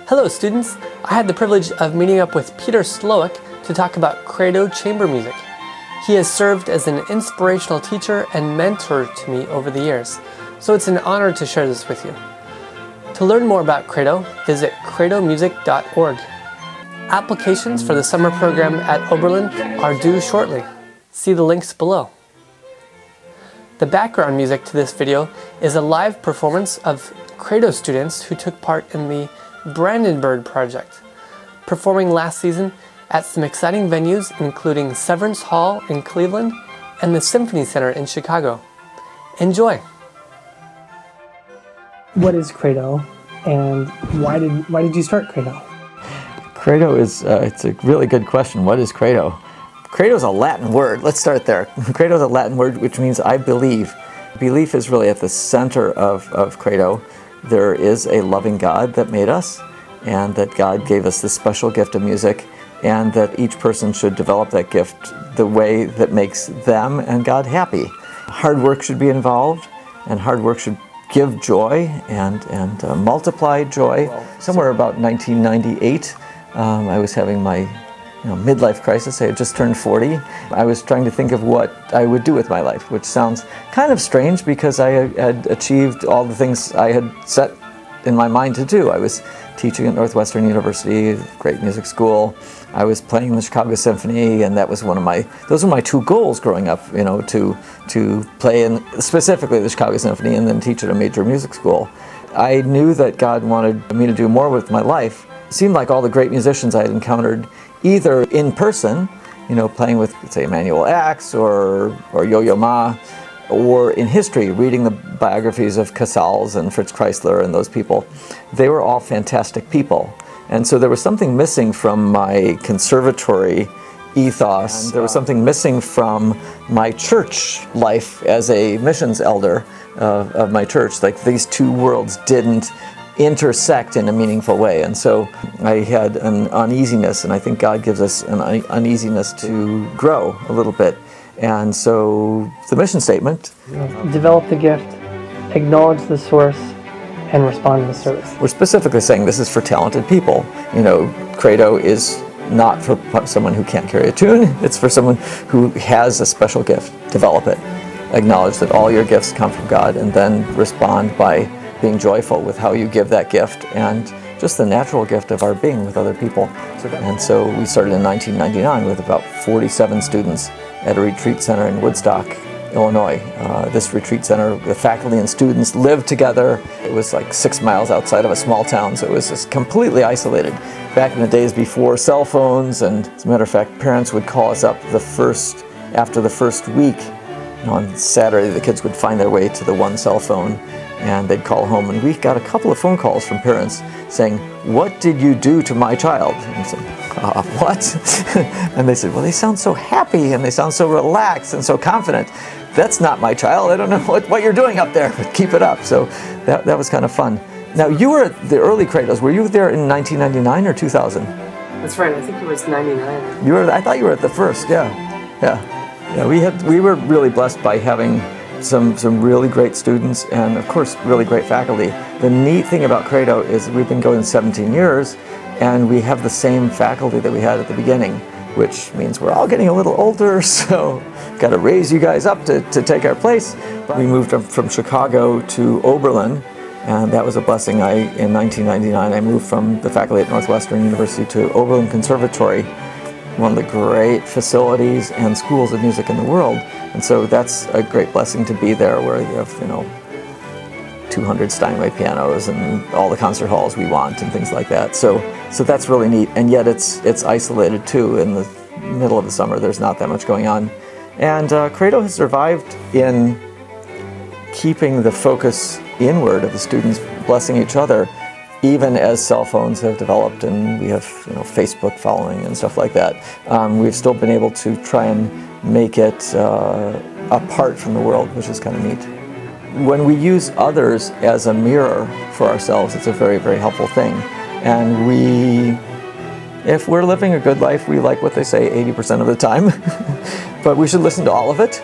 Hello students, I had the privilege of meeting up with Peter Slowick to talk about Credo chamber music. He has served as an inspirational teacher and mentor to me over the years, so it's an honor to share this with you. To learn more about Credo, visit credomusic.org. Applications for the summer program at Oberlin are due shortly. See the links below. The background music to this video is a live performance of Credo students who took part in the Brandenburg project, performing last season at some exciting venues including Severance Hall in Cleveland and the Symphony Center in Chicago. Enjoy! What is Credo, and why did you start Credo? Credo is, it's a really good question. What is Credo? Credo is a Latin word. Let's start there. Credo is a Latin word which means I believe. Belief is really at the center of Credo. There is a loving God that made us, and that God gave us this special gift of music, and that each person should develop that gift the way that makes them and God happy. Hard work should be involved, and hard work should give joy and multiply joy. Somewhere about 1998, I was having my midlife crisis. I had just turned 40. I was trying to think of what I would do with my life, which sounds kind of strange because I had achieved all the things I had set in my mind to do. I was teaching at Northwestern University, great music school. I was playing the Chicago Symphony, and that was those were my two goals growing up, to play in specifically the Chicago Symphony and then teach at a major music school. I knew that God wanted me to do more with my life. It seemed like all the great musicians I had encountered, either in person, playing with, say, Emanuel Axe or Yo-Yo Ma, or in history, reading the biographies of Casals and Fritz Kreisler and those people, they were all fantastic people. And so there was something missing from my conservatory ethos. There was something missing from my church life as a missions elder of my church. Like, these two worlds didn't intersect in a meaningful way, and so I had an uneasiness, and I think God gives us an uneasiness to grow a little bit. And so the mission statement: develop the gift, acknowledge the source, and respond to the service. We're specifically saying this is for talented people. Credo is not for someone who can't carry a tune. It's for someone who has a special gift. Develop it. Acknowledge that all your gifts come from God, and then respond by being joyful with how you give that gift, and just the natural gift of our being with other people. And so we started in 1999 with about 47 students at a retreat center in Woodstock, Illinois. This retreat center, the faculty and students lived together. It was like 6 miles outside of a small town, so it was just completely isolated. Back in the days before cell phones, and as a matter of fact, parents would call us up after the first week. On Saturday, the kids would find their way to the one cell phone, and they'd call home, and we got a couple of phone calls from parents saying, "What did you do to my child?" And I said, "What?" And they said, "Well, they sound so happy, and they sound so relaxed and so confident. That's not my child. I don't know what you're doing up there, but keep it up." So that was kind of fun. Now, you were at the early Credos. Were you there in 1999 or 2000? That's right, I think it was 99. I thought you were at the first, yeah. We were really blessed by having some really great students, and of course really great faculty. The neat thing about Credo is we've been going 17 years, and we have the same faculty that we had at the beginning, which means we're all getting a little older, so got to raise you guys up to take our place. We moved up from Chicago to Oberlin, and that was a blessing. In 1999 I moved from the faculty at Northwestern University to Oberlin Conservatory, one of the great facilities and schools of music in the world. And so that's a great blessing to be there, where you have 200 Steinway pianos and all the concert halls we want and things like that. So that's really neat. And yet it's isolated too. In the middle of the summer, there's not that much going on. And Credo has survived in keeping the focus inward of the students blessing each other, even as cell phones have developed and we have Facebook following and stuff like that. We've still been able to try and make it apart from the world, which is kind of neat. When we use others as a mirror for ourselves, it's a very, very helpful thing. And if we're living a good life, we like what they say 80% of the time. But we should listen to all of it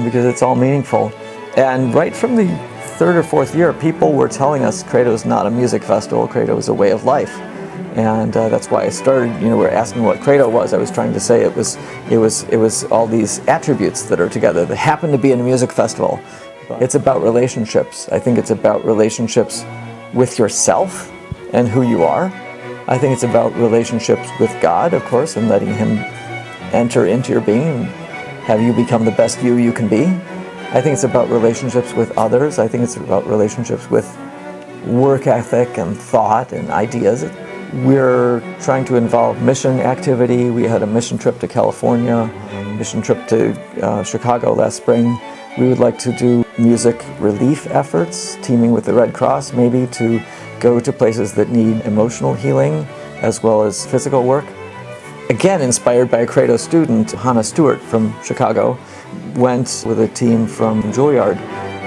because it's all meaningful. And right from the third or fourth year, people were telling us Credo is not a music festival, Credo is a way of life. And that's why I started, we're asking what Credo was. I was trying to say it was all these attributes that are together that happen to be in a music festival. It's about relationships. I think it's about relationships with yourself and who you are. I think it's about relationships with God, of course, and letting Him enter into your being and have you become the best you can be. I think it's about relationships with others. I think it's about relationships with work ethic and thought and ideas. We're trying to involve mission activity. We had a mission trip to California, a mission trip to Chicago last spring. We would like to do music relief efforts, teaming with the Red Cross maybe, to go to places that need emotional healing as well as physical work. Again, inspired by a Credo student, Hannah Stewart from Chicago, went with a team from Juilliard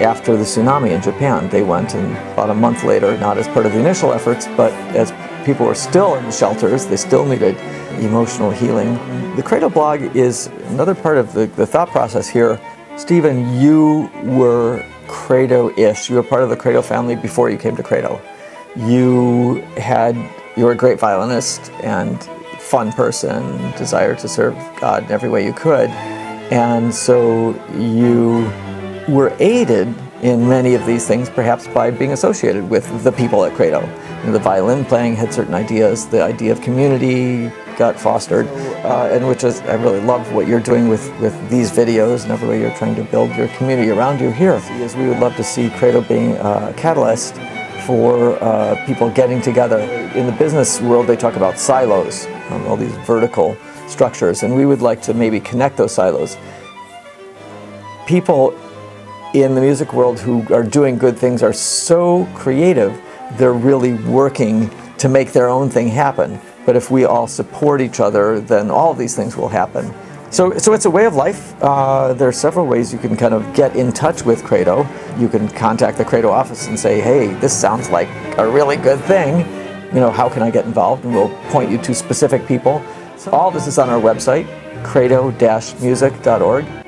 after the tsunami in Japan. They went, and about a month later, not as part of the initial efforts, but as people were still in the shelters, they still needed emotional healing. The Credo blog is another part of the thought process here. Stephen, you were Credo-ish. You were part of the Credo family before you came to Credo. You were a great violinist and fun person, desire to serve God in every way you could. And so you were aided in many of these things, perhaps by being associated with the people at Credo. The violin playing had certain ideas, the idea of community got fostered, and which is, I really love what you're doing with these videos and every way you're trying to build your community around you here. Is we would love to see Credo being a catalyst for people getting together. In the business world, they talk about silos, all these vertical structures, and we would like to maybe connect those silos. People in the music world who are doing good things are so creative, they're really working to make their own thing happen. But if we all support each other, then all of these things will happen. So it's a way of life. There are several ways you can kind of get in touch with Credo. You can contact the Credo office and say, hey, this sounds like a really good thing. How can I get involved? And we'll point you to specific people. All this is on our website, credo-music.org.